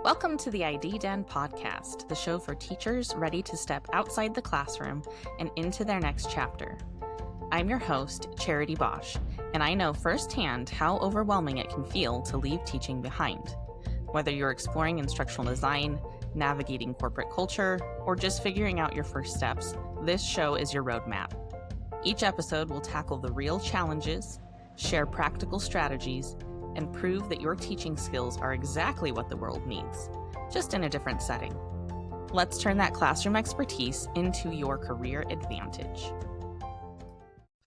Welcome to the ID Den podcast, the show for teachers ready to step outside the classroom and into their next chapter. I'm your host, Charity Bosch, and I know firsthand how overwhelming it can feel to leave teaching behind. Whether you're exploring instructional design, navigating corporate culture, or just figuring out your first steps, this show is your roadmap. Each episode will tackle the real challenges, share practical strategies, and prove that your teaching skills are exactly what the world needs, just in a different setting. Let's turn that classroom expertise into your career advantage.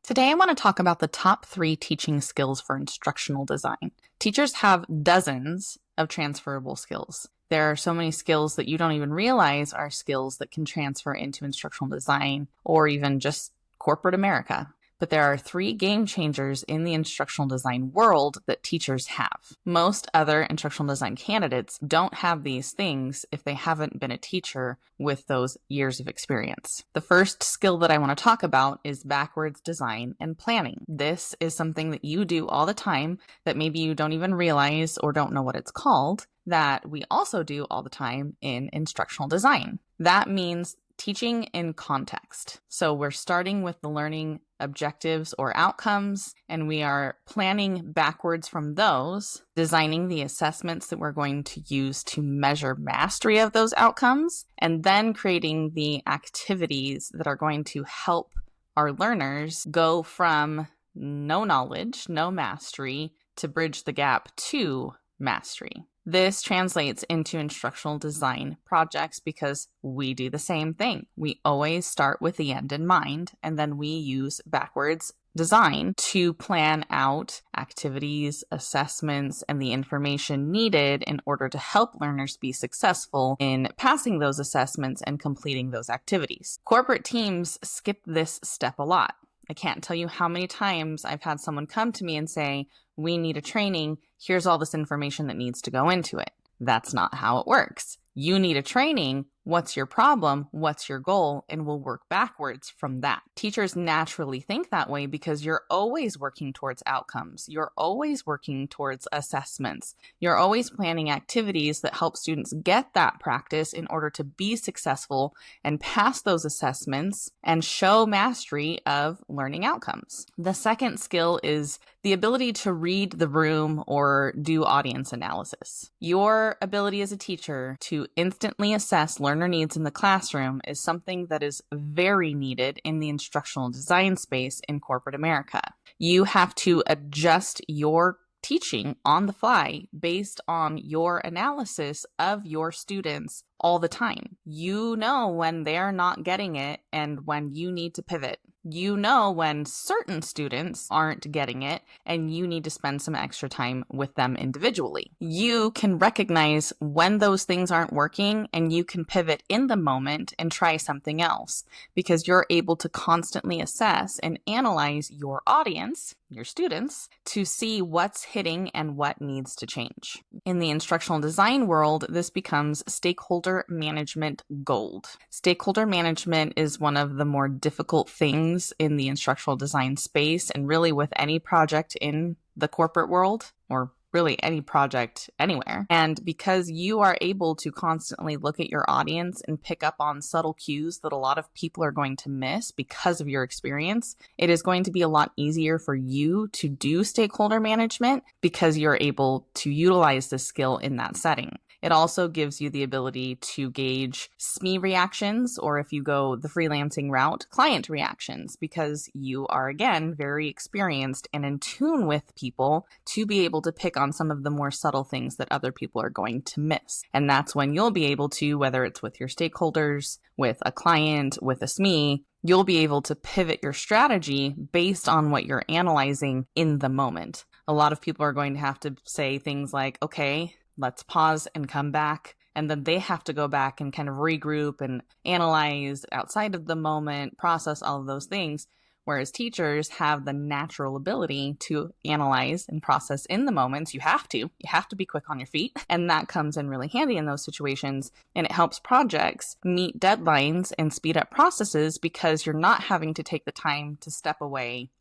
Today, I want to talk about the top 3 teaching skills for instructional design. Teachers have dozens of transferable skills. There are so many skills that you don't even realize are skills that can transfer into instructional design or even just corporate America. But there are 3 game changers in the instructional design world that teachers have. Most other instructional design candidates don't have these things if they haven't been a teacher with those years of experience. The first skill that I want to talk about is backwards design and planning. This is something that you do all the time that maybe you don't even realize or don't know what it's called, that we also do all the time in instructional design. That means teaching in context. So we're starting with the learning objectives or outcomes, and we are planning backwards from those, designing the assessments that we're going to use to measure mastery of those outcomes, and then creating the activities that are going to help our learners go from no knowledge, no mastery, to bridge the gap to mastery. This translates into instructional design projects because we do the same thing. We always start with the end in mind, and then we use backwards design to plan out activities, assessments, and the information needed in order to help learners be successful in passing those assessments and completing those activities. Corporate teams skip this step a lot. I can't tell you how many times I've had someone come to me and say, we need a training, here's all this information that needs to go into it. That's not how it works. You need a training, what's your problem, what's your goal, and we'll work backwards from that. Teachers naturally think that way because you're always working towards outcomes. You're always working towards assessments. You're always planning activities that help students get that practice in order to be successful and pass those assessments and show mastery of learning outcomes. The second skill is the ability to read the room or do audience analysis. Your ability as a teacher to instantly assess learner needs in the classroom is something that is very needed in the instructional design space in corporate America. You have to adjust your teaching on the fly based on your analysis of your students all the time. You know when they're not getting it and when you need to pivot. You know when certain students aren't getting it and you need to spend some extra time with them individually. You can recognize when those things aren't working and you can pivot in the moment and try something else because you're able to constantly assess and analyze your audience, your students, to see what's hitting and what needs to change. In the instructional design world, this becomes stakeholder management gold. Stakeholder management is one of the more difficult things in the instructional design space and really with any project in the corporate world or really any project anywhere. And because you are able to constantly look at your audience and pick up on subtle cues that a lot of people are going to miss because of your experience, it is going to be a lot easier for you to do stakeholder management because you're able to utilize this skill in that setting. It also gives you the ability to gauge SME reactions, or if you go the freelancing route, client reactions, because you are, again, very experienced and in tune with people to be able to pick on some of the more subtle things that other people are going to miss. And that's when you'll be able to, whether it's with your stakeholders, with a client, with a SME, you'll be able to pivot your strategy based on what you're analyzing in the moment. A lot of people are going to have to say things like, okay, let's pause and come back. And then they have to go back and kind of regroup and analyze outside of the moment, process all of those things. Whereas teachers have the natural ability to analyze and process in the moments. You have to be quick on your feet. And that comes in really handy in those situations. And it helps projects meet deadlines and speed up processes because you're not having to take the time to step away,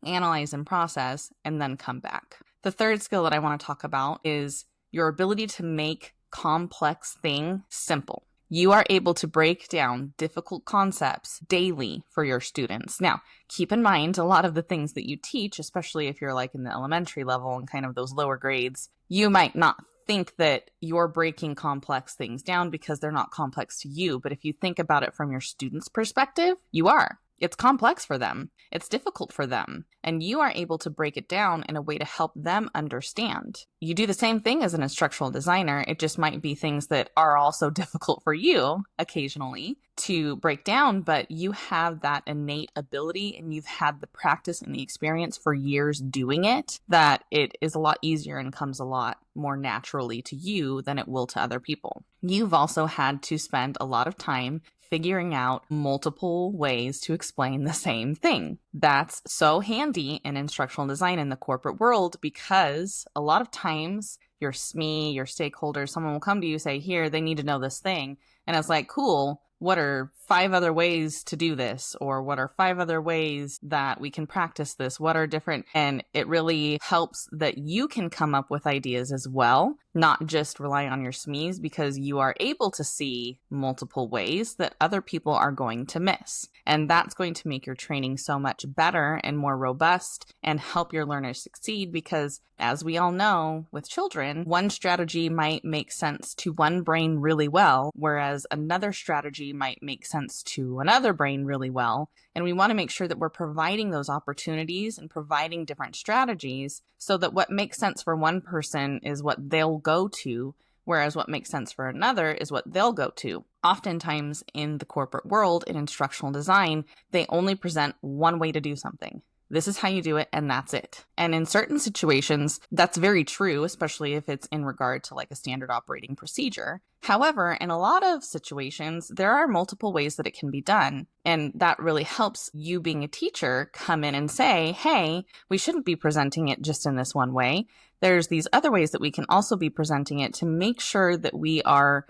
analyze and process, and then come back. The third skill that I want to talk about is your ability to make complex thing simple. You are able to break down difficult concepts daily for your students. Now, keep in mind a lot of the things that you teach, especially if you're like in the elementary level and kind of those lower grades, you might not think that you're breaking complex things down because they're not complex to you. But if you think about it from your students' perspective, you are. It's complex for them. It's difficult for them. And you are able to break it down in a way to help them understand. You do the same thing as an instructional designer. It just might be things that are also difficult for you occasionally to break down, but you have that innate ability and you've had the practice and the experience for years doing it, that it is a lot easier and comes a lot more naturally to you than it will to other people. You've also had to spend a lot of time figuring out multiple ways to explain the same thing. That's so handy in instructional design in the corporate world because a lot of times your SME, your stakeholder, someone will come to you and say, here, they need to know this thing. And it's like, cool. What are 5 other ways to do this? Or what are 5 other ways that we can practice this? What are different? And it really helps that you can come up with ideas as well, not just rely on your SMEs, because you are able to see multiple ways that other people are going to miss. And that's going to make your training so much better and more robust and help your learners succeed because, as we all know, with children, one strategy might make sense to one brain really well, whereas another strategy might make sense to another brain really well. And we want to make sure that we're providing those opportunities and providing different strategies so that what makes sense for one person is what they'll go to, whereas what makes sense for another is what they'll go to. Oftentimes in the corporate world, in instructional design, they only present one way to do something. This is how you do it, and that's it. And in certain situations, that's very true, especially if it's in regard to like a standard operating procedure. However, in a lot of situations, there are multiple ways that it can be done. And that really helps you being a teacher come in and say, hey, we shouldn't be presenting it just in this one way. There's these other ways that we can also be presenting it to make sure that we are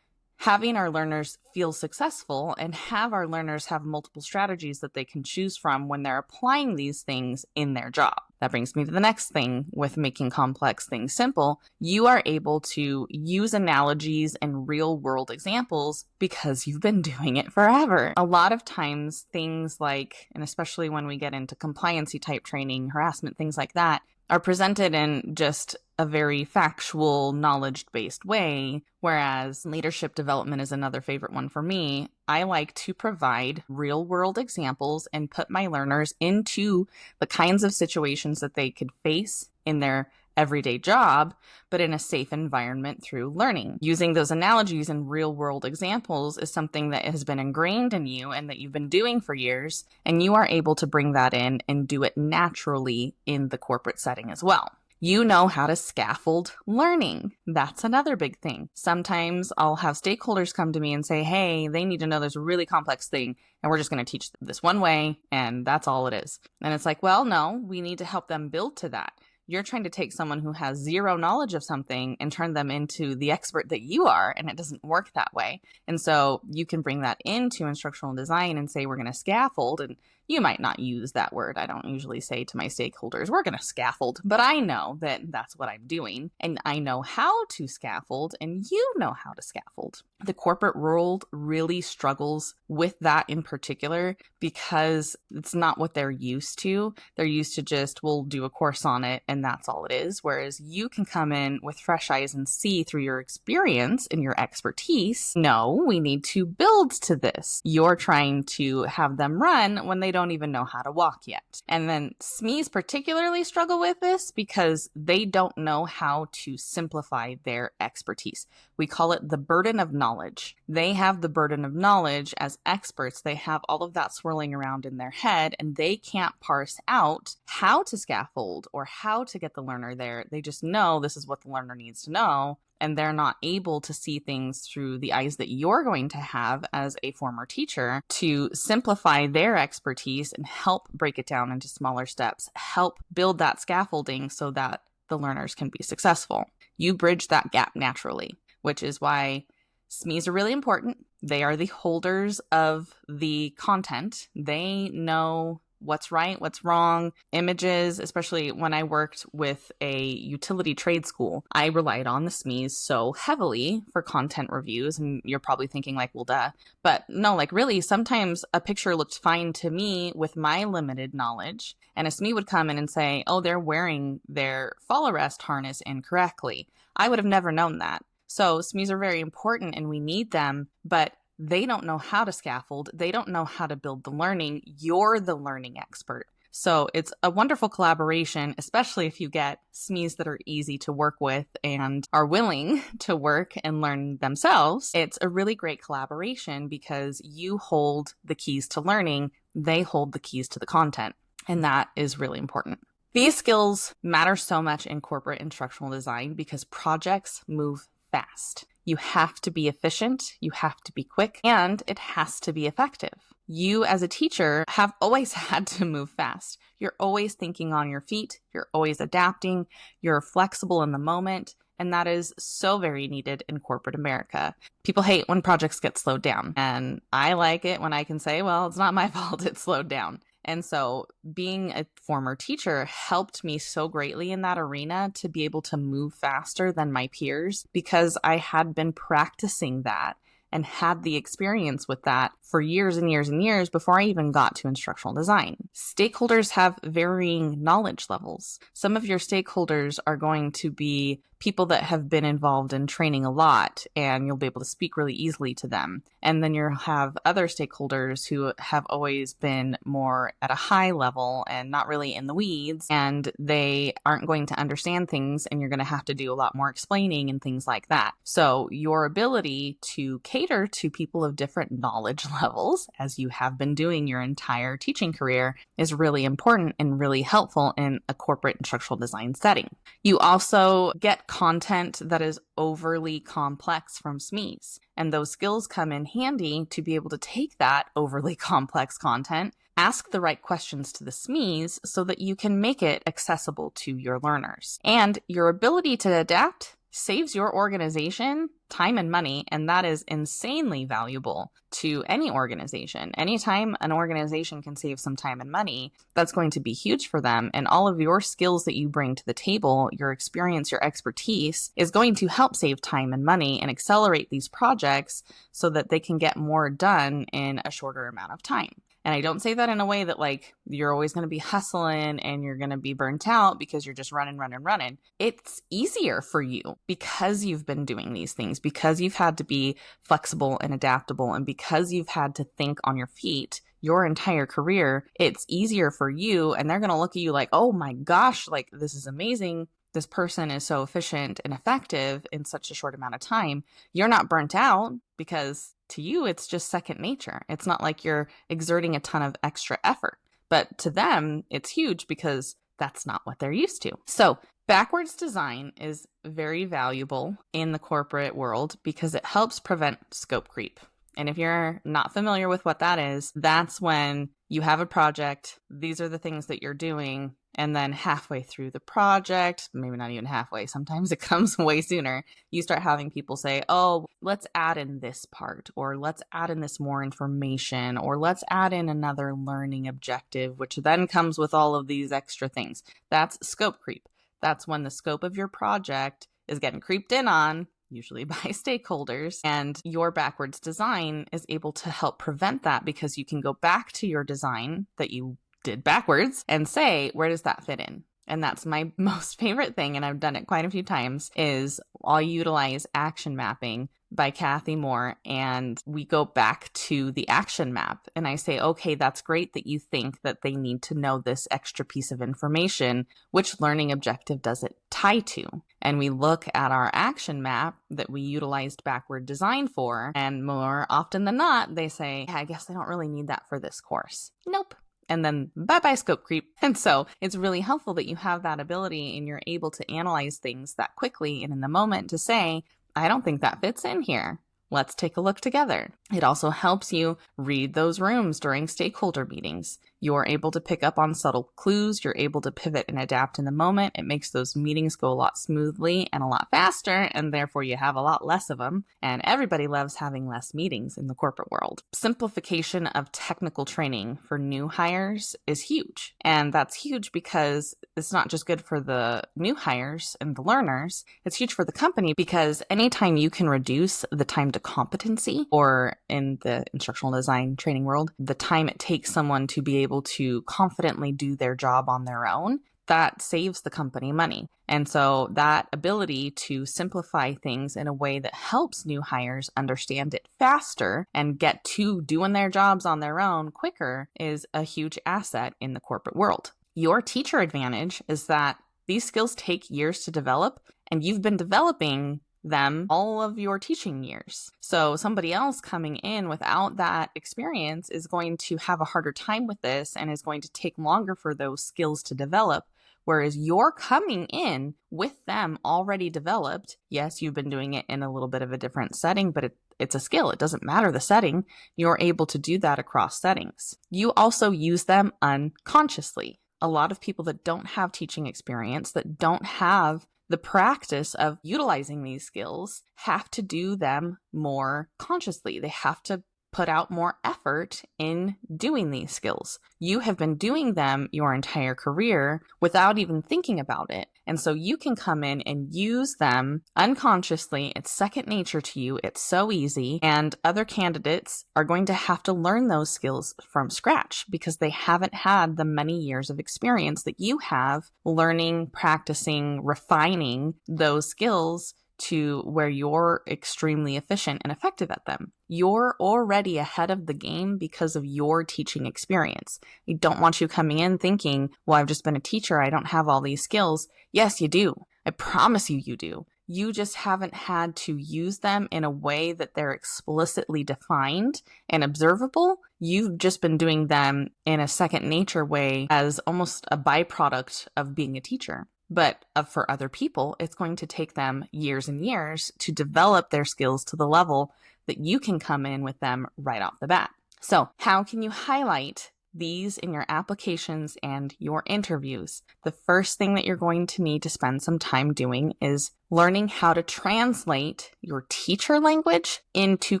having our learners feel successful and have our learners have multiple strategies that they can choose from when they're applying these things in their job. That brings me to the next thing with making complex things simple. You are able to use analogies and real world examples because you've been doing it forever. A lot of times things like, and especially when we get into compliancy type training, harassment, things like that, are presented in just a very factual, knowledge-based way, whereas leadership development is another favorite one for me. I like to provide real-world examples and put my learners into the kinds of situations that they could face in their everyday job, but in a safe environment through learning. Using those analogies and real-world examples is something that has been ingrained in you and that you've been doing for years, and you are able to bring that in and do it naturally in the corporate setting as well. You know how to scaffold learning. That's another big thing. Sometimes I'll have stakeholders come to me and say, hey, they need to know there's a really complex thing and we're just going to teach this one way and that's all it is. And it's like, well, no, we need to help them build to that. You're trying to take someone who has zero knowledge of something and turn them into the expert that you are, and it doesn't work that way. And so you can bring that into instructional design and say, we're going to scaffold, and you might not use that word. I don't usually say to my stakeholders, we're going to scaffold, but I know that that's what I'm doing, and I know how to scaffold, and you know how to scaffold. The corporate world really struggles with that in particular because it's not what they're used to. They're used to just, we'll do a course on it, and that's all it is. Whereas you can come in with fresh eyes and see through your experience and your expertise, no, we need to build to this. You're trying to have them run when they don't even know how to walk yet. And then SMEs particularly struggle with this because they don't know how to simplify their expertise. We call it the burden of knowledge. They have the burden of knowledge as experts. They have all of that swirling around in their head and they can't parse out how to scaffold or how to get the learner there. They just know this is what the learner needs to know. And they're not able to see things through the eyes that you're going to have as a former teacher to simplify their expertise and help break it down into smaller steps, help build that scaffolding so that the learners can be successful. You bridge that gap naturally, which is why SMEs are really important. They are the holders of the content. They know what's right, what's wrong, images, especially when I worked with a utility trade school. I relied on the SMEs so heavily for content reviews, and you're probably thinking like, well, duh. But no, like really, sometimes a picture looked fine to me with my limited knowledge, and a SME would come in and say, oh, they're wearing their fall arrest harness incorrectly. I would have never known that. So SMEs are very important and we need them, but they don't know how to scaffold. They don't know how to build the learning. You're the learning expert. So it's a wonderful collaboration, especially if you get SMEs that are easy to work with and are willing to work and learn themselves. It's a really great collaboration because you hold the keys to learning. They hold the keys to the content. And that is really important. These skills matter so much in corporate instructional design because projects move fast. You have to be efficient, you have to be quick, and it has to be effective. You as a teacher have always had to move fast. You're always thinking on your feet, you're always adapting, you're flexible in the moment, and that is so very needed in corporate America. People hate when projects get slowed down, and I like it when I can say, well, it's not my fault it slowed down. And so being a former teacher helped me so greatly in that arena to be able to move faster than my peers because I had been practicing that and had the experience with that for years and years and years before I even got to instructional design. Stakeholders have varying knowledge levels. Some of your stakeholders are going to be people that have been involved in training a lot, and you'll be able to speak really easily to them. And then you'll have other stakeholders who have always been more at a high level and not really in the weeds, and they aren't going to understand things, and you're going to have to do a lot more explaining and things like that. So your ability to cater to people of different knowledge levels, as you have been doing your entire teaching career, is really important and really helpful in a corporate instructional design setting. You also get content that is overly complex from SMEs, and those skills come in handy to be able to take that overly complex content, ask the right questions to the SMEs so that you can make it accessible to your learners. And your ability to adapt saves your organization time and money, and that is insanely valuable to any organization. Anytime an organization can save some time and money, that's going to be huge for them. And all of your skills that you bring to the table, your experience, your expertise, is going to help save time and money and accelerate these projects so that they can get more done in a shorter amount of time. And I don't say that in a way that like you're always going to be hustling and you're going to be burnt out because you're just running. It's easier for you because you've been doing these things, because you've had to be flexible and adaptable, and because you've had to think on your feet your entire career. It's easier for you, and they're going to look at you like, oh my gosh, like this is amazing. This person is so efficient and effective in such a short amount of time. You're not burnt out because to you, it's just second nature. It's not like you're exerting a ton of extra effort, but to them, it's huge because that's not what they're used to. So backwards design is very valuable in the corporate world because it helps prevent scope creep. And if you're not familiar with what that is, that's when you have a project, these are the things that you're doing, and then halfway through the project, maybe not even halfway, sometimes it comes way sooner, you start having people say, oh, let's add in this part, or let's add in this more information, or let's add in another learning objective, which then comes with all of these extra things. That's scope creep. That's when the scope of your project is getting creeped in on, usually by stakeholders, and your backwards design is able to help prevent that because you can go back to your design that you did backwards and say, where does that fit in? And that's my most favorite thing, and I've done it quite a few times, is I'll utilize action mapping by Kathy Moore, and we go back to the action map, and I say, okay, that's great that you think that they need to know this extra piece of information. Which learning objective does it tie to? And we look at our action map that we utilized backward design for, and more often than not, they say, I guess I don't really need that for this course. Nope. And then bye-bye scope creep. And so it's really helpful that you have that ability and you're able to analyze things that quickly and in the moment to say, I don't think that fits in here. Let's take a look together. It also helps you read those rooms during stakeholder meetings. You're able to pick up on subtle clues. You're able to pivot and adapt in the moment. It makes those meetings go a lot smoothly and a lot faster, and therefore you have a lot less of them. And everybody loves having less meetings in the corporate world. Simplification of technical training for new hires is huge. And that's huge because it's not just good for the new hires and the learners. It's huge for the company because anytime you can reduce the time to competency, or in the instructional design training world, the time it takes someone to be able to confidently do their job on their own, that saves the company money. And so that ability to simplify things in a way that helps new hires understand it faster and get to doing their jobs on their own quicker is a huge asset in the corporate world. Your teacher advantage is that these skills take years to develop, and you've been developing them all of your teaching years. So somebody else coming in without that experience is going to have a harder time with this and is going to take longer for those skills to develop. Whereas you're coming in with them already developed. Yes, you've been doing it in a little bit of a different setting, but it's a skill. It doesn't matter the setting. You're able to do that across settings. You also use them unconsciously. A lot of people that don't have teaching experience, that don't have the practice of utilizing these skills, have to do them more consciously. They have to put out more effort in doing these skills. You have been doing them your entire career without even thinking about it. And so you can come in and use them unconsciously. It's second nature to you. It's so easy. And other candidates are going to have to learn those skills from scratch because they haven't had the many years of experience that you have learning, practicing, refining those skills to where you're extremely efficient and effective at them. You're already ahead of the game because of your teaching experience. I don't want you coming in thinking, well, I've just been a teacher, I don't have all these skills. Yes, you do. I promise you, you do. You just haven't had to use them in a way that they're explicitly defined and observable. You've just been doing them in a second nature way as almost a byproduct of being a teacher. But for other people, it's going to take them years and years to develop their skills to the level that you can come in with them right off the bat. So how can you highlight these in your applications and your interviews? The first thing that you're going to need to spend some time doing is learning how to translate your teacher language into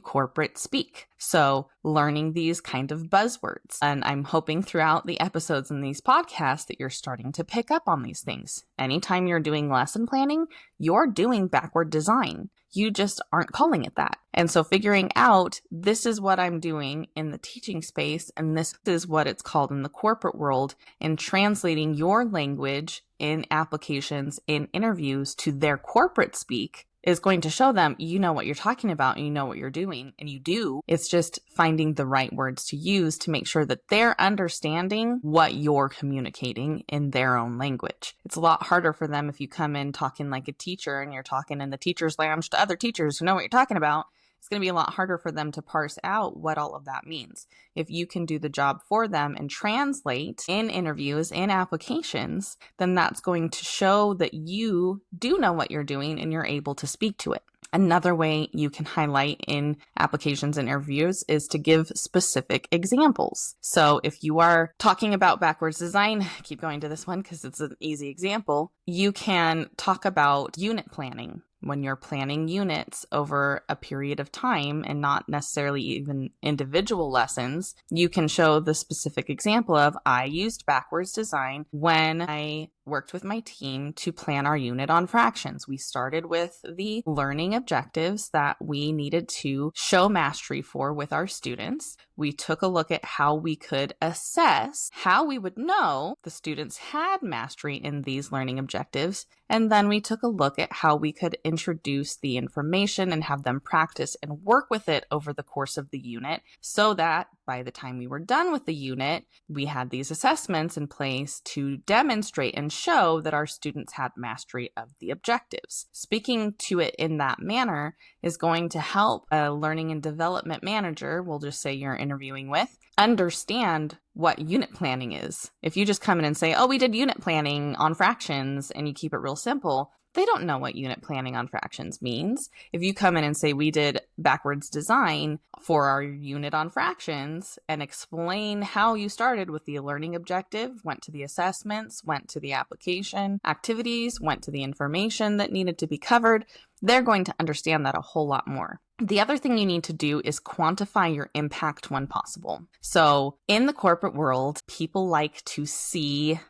corporate speak. So learning these kind of buzzwords. And I'm hoping throughout the episodes in these podcasts that you're starting to pick up on these things. Anytime you're doing lesson planning, you're doing backward design. You just aren't calling it that. And so figuring out, this is what I'm doing in the teaching space, and this is what it's called in the corporate world, and translating your language in applications, in interviews to their corporate speak is going to show them you know what you're talking about and you know what you're doing, and you do. It's just finding the right words to use to make sure that they're understanding what you're communicating in their own language. It's a lot harder for them if you come in talking like a teacher and you're talking in the teacher's lounge to other teachers who know what you're talking about. It's going to be a lot harder for them to parse out what all of that means. If you can do the job for them and translate in interviews, in applications, then that's going to show that you do know what you're doing and you're able to speak to it. Another way you can highlight in applications and interviews is to give specific examples. So if you are talking about backwards design, keep going to this one because it's an easy example, you can talk about unit planning. When you're planning units over a period of time and not necessarily even individual lessons, you can show the specific example of, I used backwards design when I worked with my team to plan our unit on fractions. We started with the learning objectives that we needed to show mastery for with our students. We took a look at how we could assess how we would know the students had mastery in these learning objectives. And then we took a look at how we could introduce the information and have them practice and work with it over the course of the unit so that by the time we were done with the unit, we had these assessments in place to demonstrate and show that our students had mastery of the objectives. Speaking to it in that manner is going to help a learning and development manager, we'll just say you're interviewing with, understand what unit planning is. If you just come in and say, oh, we did unit planning on fractions, and you keep it real simple, they don't know what unit planning on fractions means. If you come in and say we did backwards design for our unit on fractions and explain how you started with the learning objective, went to the assessments, went to the application activities, went to the information that needed to be covered, they're going to understand that a whole lot more. The other thing you need to do is quantify your impact when possible. So in the corporate world, people like to see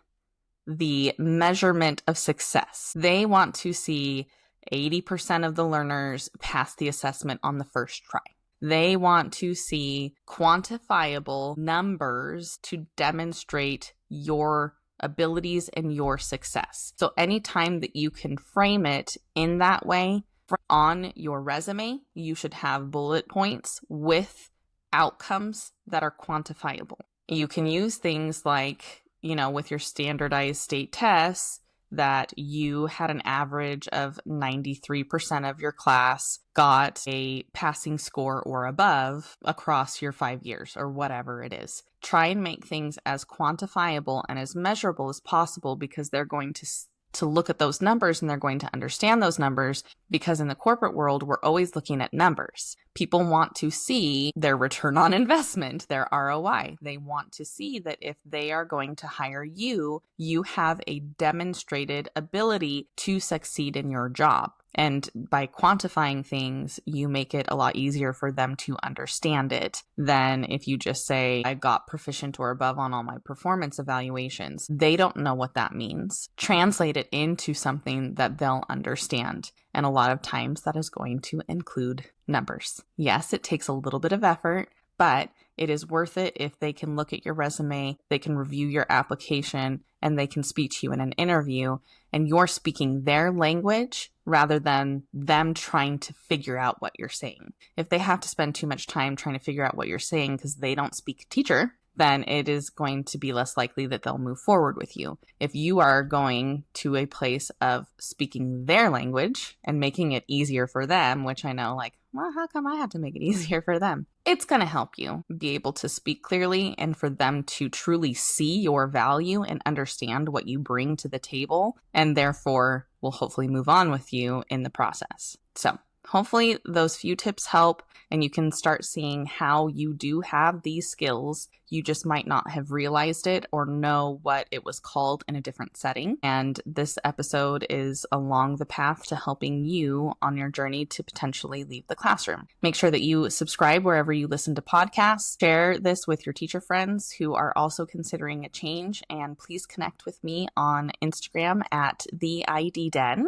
the measurement of success. They want to see 80% of the learners pass the assessment on the first try. They want to see quantifiable numbers to demonstrate your abilities and your success. So anytime that you can frame it in that way, on your resume, you should have bullet points with outcomes that are quantifiable. You can use things like, with your standardized state tests, that you had an average of 93% of your class got a passing score or above across your 5 years or whatever it is. Try and make things as quantifiable and as measurable as possible, because they're going to look at those numbers and they're going to understand those numbers, because in the corporate world, we're always looking at numbers. People want to see their return on investment, their ROI. They want to see that if they are going to hire you, you have a demonstrated ability to succeed in your job. And by quantifying things, you make it a lot easier for them to understand it than if you just say, I got proficient or above on all my performance evaluations. They don't know what that means. Translate it into something that they'll understand. And a lot of times that is going to include numbers. Yes, it takes a little bit of effort, but it is worth it if they can look at your resume, they can review your application, and they can speak to you in an interview, and you're speaking their language rather than them trying to figure out what you're saying. If they have to spend too much time trying to figure out what you're saying because they don't speak teacher, then it is going to be less likely that they'll move forward with you. If you are going to a place of speaking their language and making it easier for them, which I know, well, how come I have to make it easier for them? It's going to help you be able to speak clearly and for them to truly see your value and understand what you bring to the table, and therefore will hopefully move on with you in the process. So hopefully those few tips help, and you can start seeing how you do have these skills. You just might not have realized it or know what it was called in a different setting. And this episode is along the path to helping you on your journey to potentially leave the classroom. Make sure that you subscribe wherever you listen to podcasts. Share this with your teacher friends who are also considering a change. And please connect with me on Instagram at the ID Den.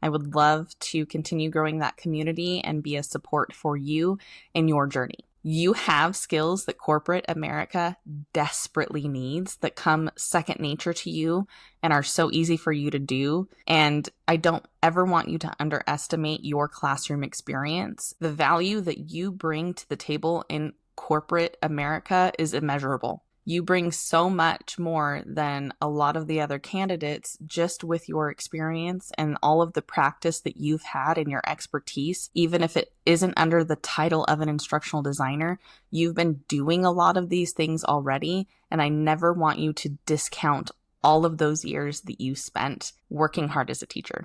I would love to continue growing that community and be a support for you in your journey. You have skills that corporate America desperately needs that come second nature to you and are so easy for you to do. And I don't ever want you to underestimate your classroom experience. The value that you bring to the table in corporate America is immeasurable. You bring so much more than a lot of the other candidates just with your experience and all of the practice that you've had in your expertise. Even if it isn't under the title of an instructional designer, you've been doing a lot of these things already. And I never want you to discount all of those years that you spent working hard as a teacher.